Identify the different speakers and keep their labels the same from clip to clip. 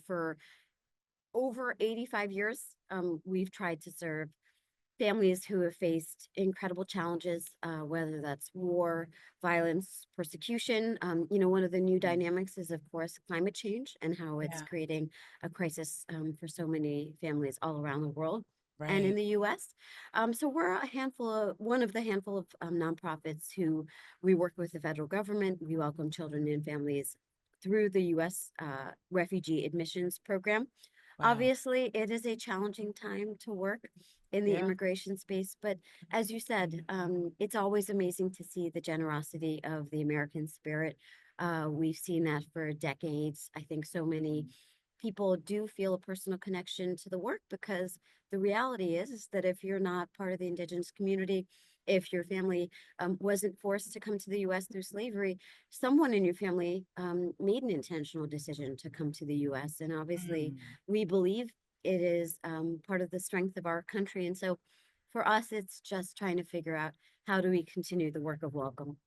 Speaker 1: For over 85 years, we've tried to serve families who have faced incredible challenges, whether that's war, violence, persecution. One of the new dynamics is, of course, climate change and how it's
Speaker 2: Yeah.
Speaker 1: creating a crisis for so many families all around the world and in
Speaker 2: Right.
Speaker 1: the US. So we're one of the handful of nonprofits who we work with the federal government. We welcome children and families through the US refugee admissions program.
Speaker 2: Wow.
Speaker 1: Obviously, it is a challenging time to work in the
Speaker 2: Yeah.
Speaker 1: immigration space, but as you said, it's always amazing to see the generosity of the American spirit. We've seen that for decades. I think so many people do feel a personal connection to the work because the reality is that if you're not part of the indigenous community, if your family wasn't forced to come to the US through slavery, someone in your family made an intentional decision to come to the US. And obviously,
Speaker 2: Mm.
Speaker 1: we believe it is part of the strength of our country. And so for us, it's just trying to figure out how do we continue the work of welcome.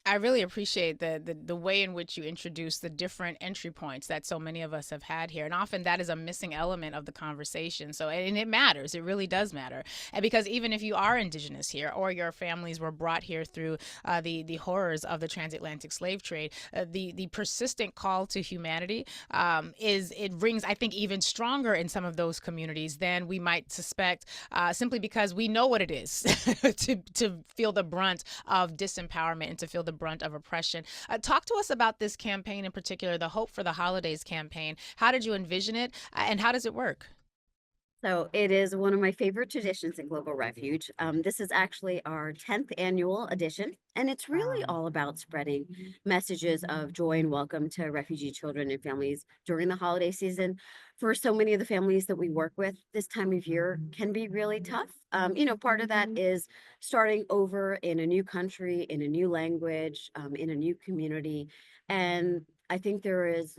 Speaker 2: I really appreciate the way in which you introduce the different entry points that so many of us have had here, and often that is a missing element of the conversation. So, and it matters; it really does matter, and because even if you are indigenous here or your families were brought here through the horrors of the transatlantic slave trade, the persistent call to humanity is it rings, I think, even stronger in some of those communities than we might suspect, simply because we know what it is to feel the brunt of disempowerment and to feel the brunt of oppression. Talk to us about this campaign in particular, the Hope for the Holidays campaign. How did you envision it, and how does it work?
Speaker 1: So it is one of my favorite traditions in Global Refuge. This is actually our 10th annual edition, and it's really
Speaker 2: Wow.
Speaker 1: all about spreading messages of joy and welcome to refugee children and families during the holiday season. For so many of the families that we work with, this time of year can be really tough. Part of that is starting over in a new country, in a new language, in a new community. And I think there is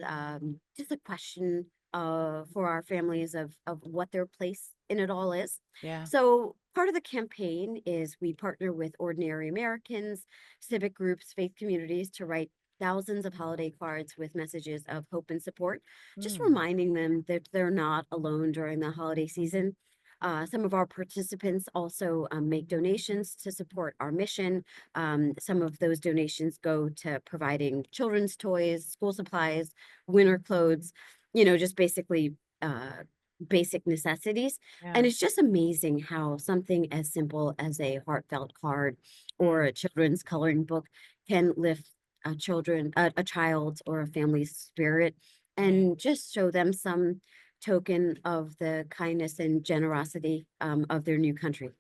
Speaker 1: just a question for our families of what their place in it all is.
Speaker 2: Yeah.
Speaker 1: So part of the campaign is we partner with ordinary Americans, civic groups, faith communities to write thousands of holiday cards with messages of hope and support, just
Speaker 2: Mm.
Speaker 1: reminding them that they're not alone during the holiday season. Some of our participants also make donations to support our mission. Some of those donations go to providing children's toys, school supplies, winter clothes, just basically uh, basic necessities. And
Speaker 2: Yeah.
Speaker 1: it's just amazing how something as simple as a heartfelt card or
Speaker 2: Mm.
Speaker 1: a children's coloring book can lift a child or a family's spirit
Speaker 2: Right.
Speaker 1: and just show them some token of the kindness and generosity of their new country.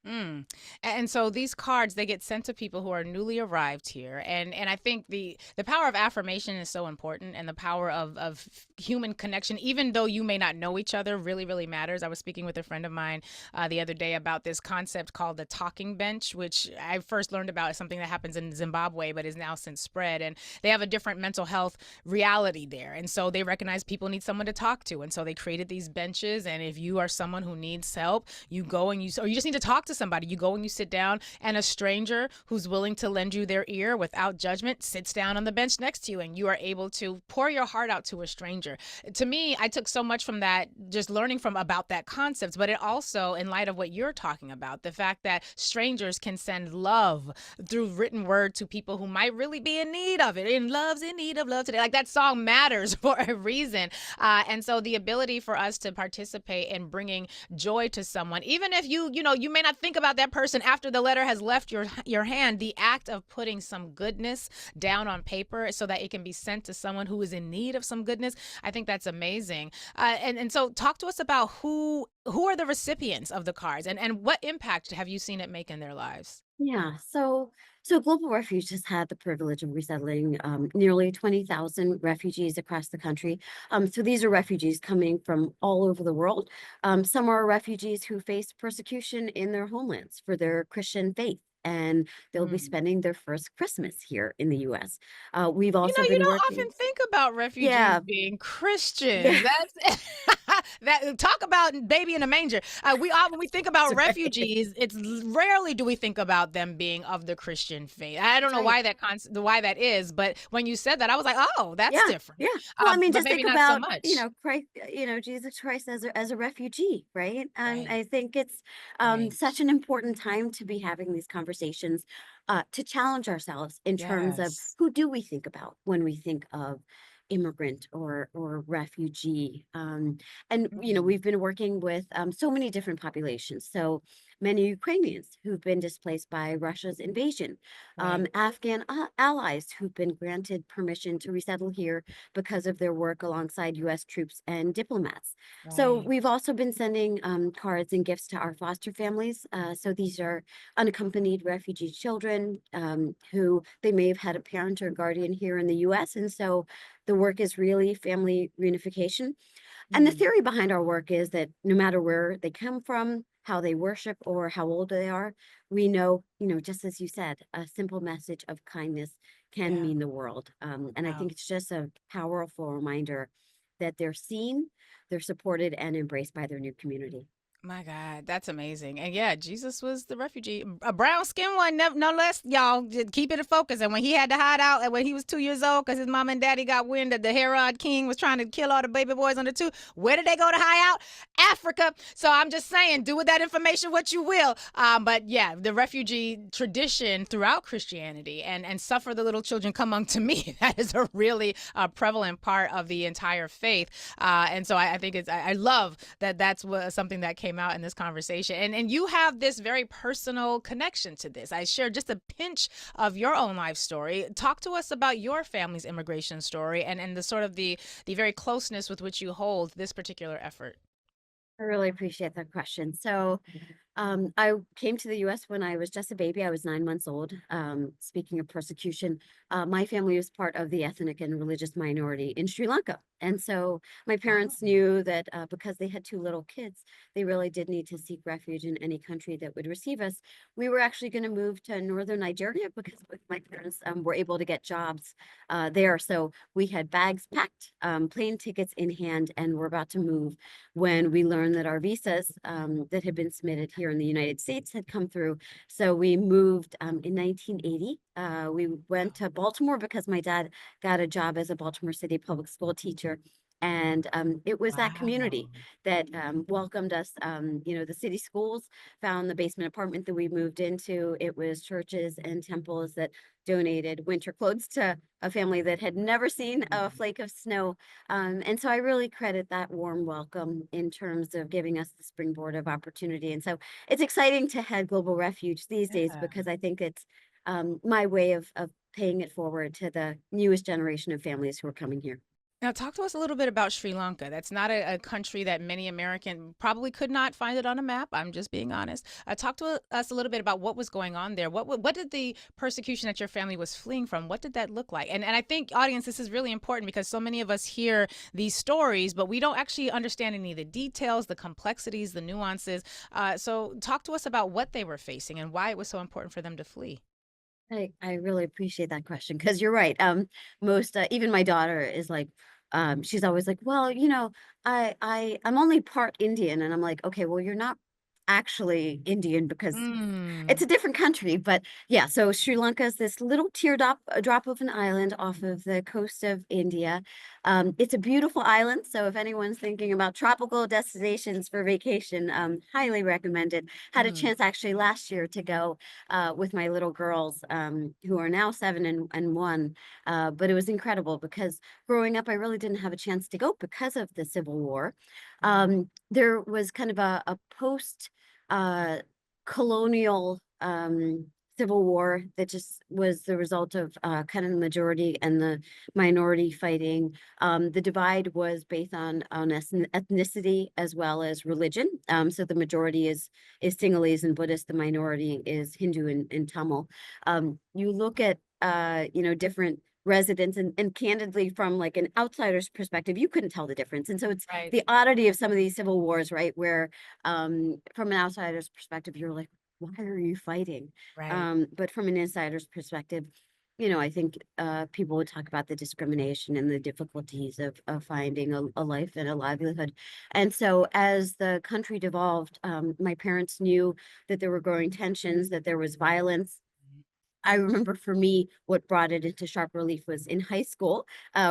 Speaker 2: Mm. And so these cards, they get sent to people who are newly arrived here, and I think the power of affirmation is so important, and the power of human connection, even though you may not know each other, really matters. I was speaking with a friend of mine the other day about this concept called the talking bench, which I first learned about as something that happens in Zimbabwe, but is now since spread, and they have a different mental health reality there, and so they recognize people need someone to talk to, and so they created these benches, and if you are someone who needs help, you go and or you just need to talk to somebody. You go and you sit down, and a stranger who's willing to lend you their ear without judgment sits down on the bench next to you, and you are able to pour your heart out to a stranger. To me, I took so much from that, just learning from about that concept, but it also, in light of what you're talking about, the fact that strangers can send love through written word to people who might really be in need of it. And love's in need of love today. Like that song matters for a reason. And so the ability for us to participate in bringing joy to someone, even if you may not think about that person after the letter has left your hand, the act of putting some goodness down on paper so that it can be sent to someone who is in need of some goodness, I think that's amazing. And so talk to us about who are the recipients of the cards, and what impact have you seen it make in their lives?
Speaker 1: Yeah, so Global Refuge has had the privilege of resettling nearly 20,000 refugees across the country. So these are refugees coming from all over the world. Some are refugees who face persecution in their homelands for their Christian faith. and they'll be
Speaker 2: Mm.
Speaker 1: spending their first Christmas here in the US. We've
Speaker 2: You
Speaker 1: also
Speaker 2: know, you
Speaker 1: been
Speaker 2: don't often
Speaker 1: working.
Speaker 2: think about refugees
Speaker 1: Yeah,
Speaker 2: being
Speaker 1: yeah,
Speaker 2: Christians. That's that talk about baby in a manger. When we think about
Speaker 1: that's right.
Speaker 2: refugees, rarely do we think about them being of the Christian faith. I don't
Speaker 1: That's
Speaker 2: know
Speaker 1: right.
Speaker 2: why that is, but when you said that, I was like, oh, that's
Speaker 1: Yeah,
Speaker 2: different.
Speaker 1: yeah. Well, I mean,
Speaker 2: But
Speaker 1: just
Speaker 2: maybe
Speaker 1: think
Speaker 2: not so
Speaker 1: about,
Speaker 2: much.
Speaker 1: Christ, Jesus Christ as a refugee, right? And
Speaker 2: Right,
Speaker 1: I think it's
Speaker 2: right.
Speaker 1: such an important time to be having these conversations, to challenge ourselves in terms of
Speaker 2: Yes.
Speaker 1: who do we think about when we think of immigrant or refugee. And
Speaker 2: Mhm.
Speaker 1: we've been working with so many different populations. So many Ukrainians who've been displaced by Russia's invasion,
Speaker 2: Right,
Speaker 1: Afghan allies who've been granted permission to resettle here because of their work alongside US troops and diplomats. So
Speaker 2: right.
Speaker 1: we've also been sending cards and gifts to our foster families. So these are unaccompanied refugee children who they may have had a parent or guardian here in the US. And so the work is really family reunification. And the
Speaker 2: Mhm.
Speaker 1: theory behind our work is that no matter where they come from, how they worship, or how old they are, we know, just as you said, a simple message of kindness can
Speaker 2: Yeah.
Speaker 1: mean the world. And I
Speaker 2: Wow.
Speaker 1: think it's just a powerful reminder that they're seen, they're supported, and embraced by their new community.
Speaker 2: My God, that's amazing. And yeah, Jesus was the refugee, a brown skinned one, no less. Y'all just keep it in focus. And when he had to hide out, and when he was 2 years old, because his mom and daddy got wind that the Herod king was trying to kill all the baby boys under two, where did they go to hide out? Africa. So I'm just saying, do with that information what you will. But yeah, the refugee tradition throughout Christianity and suffer the little children come unto me. That is a really prevalent part of the entire faith. And so I think I love that something that came out in this conversation. And you have this very personal connection to this. I shared just a pinch of your own life story. Talk to us about your family's immigration story and the sort of the very closeness with which you hold this particular effort.
Speaker 1: I really appreciate that question. So, I came to the US when I was just a baby. I was 9 months old. Speaking of persecution, my family was part of the ethnic and religious minority in Sri Lanka. And so my
Speaker 2: Oh,
Speaker 1: parents knew that because they had two little kids, they really did need to seek refuge in any country that would receive us. We were actually going to move to northern Nigeria because my parents were able to get jobs there. So we had bags packed, plane tickets in hand, and we're about to move when we learned that our visas that had been submitted here in the United States had come through. So we moved in 1980. We went to Baltimore because my dad got a job as a Baltimore City public school teacher. And it was that
Speaker 2: wow.
Speaker 1: community that welcomed us. The city schools found the basement apartment that we moved into. It was churches and temples that donated winter clothes to a family that had never seen a flake of snow, and so I really credit that warm welcome in terms of giving us the springboard of opportunity. And so it's exciting to head Global Refuge these days
Speaker 2: Yeah.
Speaker 1: because I think it's my way of paying it forward to the newest generation of families who are coming here.
Speaker 2: Now, talk to us a little bit about Sri Lanka. That's not a country that many American probably could not find it on a map. I'm just being honest. Talk to us a little bit about what was going on there. What did the persecution that your family was fleeing from? What did that look like? And I think, audience, this is really important because so many of us hear these stories, but we don't actually understand any of the details, the complexities, the nuances. So, talk to us about what they were facing and why it was so important for them to flee.
Speaker 1: I really appreciate that question because you're right. Most even my daughter is like, she's always like, well, I'm only part Indian, and I'm like, okay, well, you're not actually Indian because
Speaker 2: Mm.
Speaker 1: it's a different country. But yeah, so Sri Lanka is this little teardrop, a drop of an island off of the coast of India. It's a beautiful island, so if anyone's thinking about tropical destinations for vacation, highly recommended. Had a
Speaker 2: Mm.
Speaker 1: chance actually last year to go with my little girls, who are now 7 and 1. But it was incredible because growing up, I really didn't have a chance to go because of the Civil War.
Speaker 2: Mm.
Speaker 1: There was kind of a post uh, colonial civil war that just was the result of kind of the majority and the minority fighting. The divide was based on ethnicity as well as religion. So the majority is Sinhalese and Buddhist. The minority is Hindu and Tamil. You look at different residents and candidly from like an outsider's perspective, you couldn't tell the difference. And so it's
Speaker 2: Right.
Speaker 1: the oddity of some of these civil wars, right? Where from an outsider's perspective, you're like, why are you fighting?
Speaker 2: Right.
Speaker 1: But from an insider's perspective, I think people would talk about the discrimination and the difficulties of finding a life and a livelihood. And so as the country devolved, my parents knew that there were growing tensions, that there was violence. I remember for me, what brought it into sharp relief was in high school,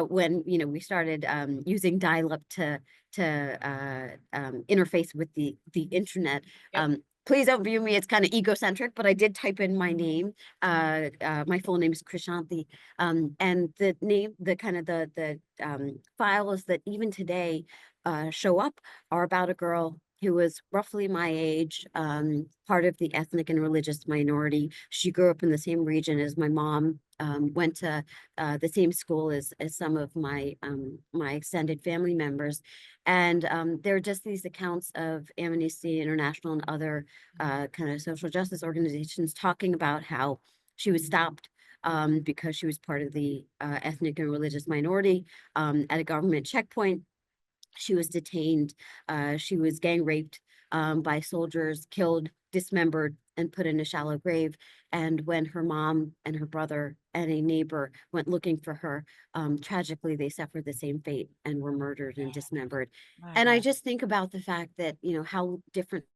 Speaker 1: when we started using dial-up to interface with the internet.
Speaker 2: Yep.
Speaker 1: Please don't view me as kind of egocentric, but I did type in my name. My full name is Krish, and the name, the kind of the files that even today show up are about a girl who was roughly my age, part of the ethnic and religious minority. She grew up in the same region as my mom, went to the same school as some of my extended family members. And there are just these accounts of Amnesty International and other kind of social justice organizations talking about how she was stopped because she was part of the ethnic and religious minority at a government checkpoint. She was detained. She was gang raped by soldiers, killed, dismembered, and put in a shallow grave. And when her mom and her brother and a neighbor went looking for her, tragically, they suffered the same fate and were murdered and dismembered.
Speaker 2: My
Speaker 1: And I
Speaker 2: God.
Speaker 1: just think about the fact that, how different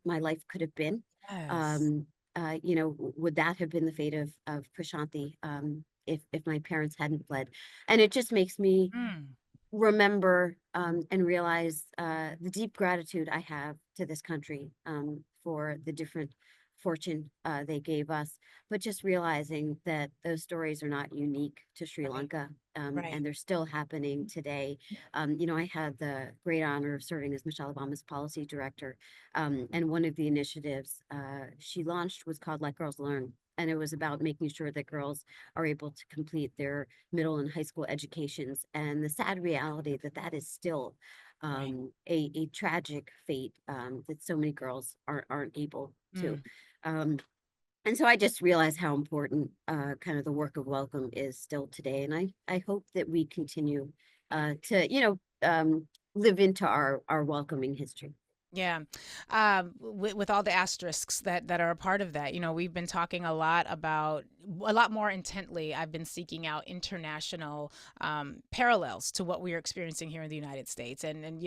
Speaker 1: my life could have been.
Speaker 2: Yes.
Speaker 1: Um, would that have been the fate of Prashanthi, if my parents hadn't fled? And it just makes me
Speaker 2: Mm.
Speaker 1: remember and realize the deep gratitude I have to this country for the different fortune they gave us, but just realizing that those stories are not unique to Sri
Speaker 2: Right.
Speaker 1: Lanka,
Speaker 2: Right.
Speaker 1: and they're still happening today. I had the great honor of serving as Michelle Obama's policy director, and one of the initiatives she launched was called Let Girls Learn. And it was about making sure that girls are able to complete their middle and high school educations, and the sad reality that that is still
Speaker 2: Right.
Speaker 1: a tragic fate, that so many girls aren't able to.
Speaker 2: Mm.
Speaker 1: Um, and so I just realized how important kind of the work of welcome is still today. And I hope that we continue to, live into our welcoming history.
Speaker 2: Yeah. With all the asterisks that are a part of that, we've been talking a lot about, a lot more intently. I've been seeking out international parallels to what we are experiencing here in the United States, and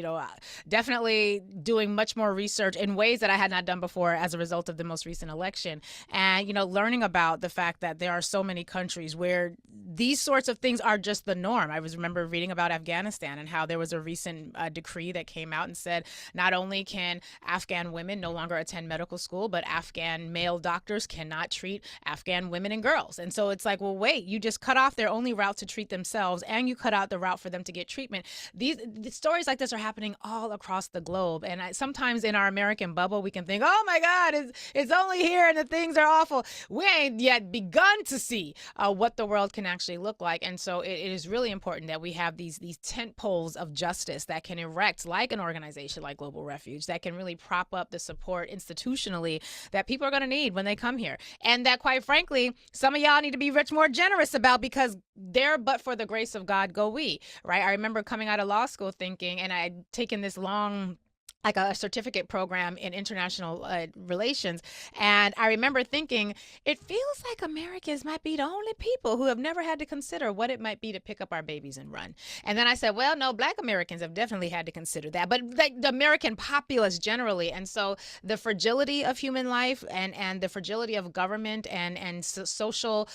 Speaker 2: definitely doing much more research in ways that I had not done before as a result of the most recent election, and learning about the fact that there are so many countries where these sorts of things are just the norm. I remember reading about Afghanistan and how there was a recent decree that came out and said not only can Afghan women no longer attend medical school, but Afghan male doctors cannot treat Afghan women and girls. And so it's like, well, wait, you just cut off their only route to treat themselves, and you cut out the route for them to get treatment. These stories like this are happening all across the globe. And sometimes in our American bubble, we can think, oh my God, it's only here and the things are awful. We ain't yet begun to see what the world can actually look like. And so it is really important that we have these tent poles of justice that can erect, like an organization like Global Refuge, that can really prop up the support institutionally that people are going to need when they come here. And that, quite frankly, some of y'all need to be much more generous about, because there, but for the grace of God, go we, right? I remember coming out of law school thinking, and I'd taken this long, like a certificate program in international relations. And I remember thinking, it feels like Americans might be the only people who have never had to consider what it might be to pick up our babies and run. And then I said, well, no, Black Americans have definitely had to consider that, but like the American populace generally. And so the fragility of human life and the fragility of government and social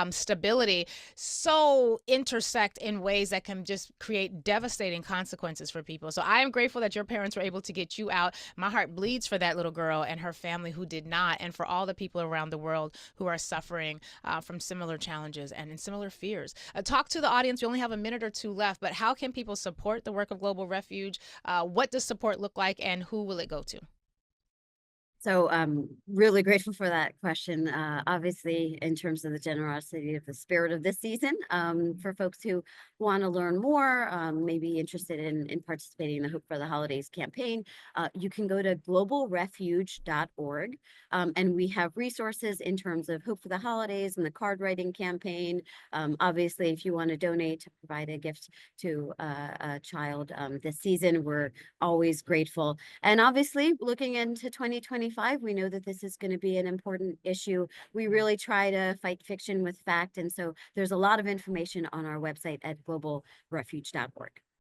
Speaker 2: stability so intersect in ways that can just create devastating consequences for people. So I am grateful that your parents were able to get you out. My heart bleeds for that little girl and her family who did not, and for all the people around the world who are suffering from similar challenges and in similar fears. Talk to the audience. We only have a minute or two left, but how can people support the work of Global Refuge? What does support look like, and who will it go to?
Speaker 1: So really grateful for that question. Obviously, in terms of the generosity of the spirit of this season, for folks who want to learn more, maybe interested in participating in the Hope for the Holidays campaign, you can go to globalrefuge.org. And we have resources in terms of Hope for the Holidays and the card writing campaign. Obviously, if you want to donate to provide a gift to a child this season, we're always grateful. And obviously, looking into 2025, 2025, we know that this is going to be an important issue. We really try to fight fiction with fact. And so there's a lot of information on our website at globalrefuge.org.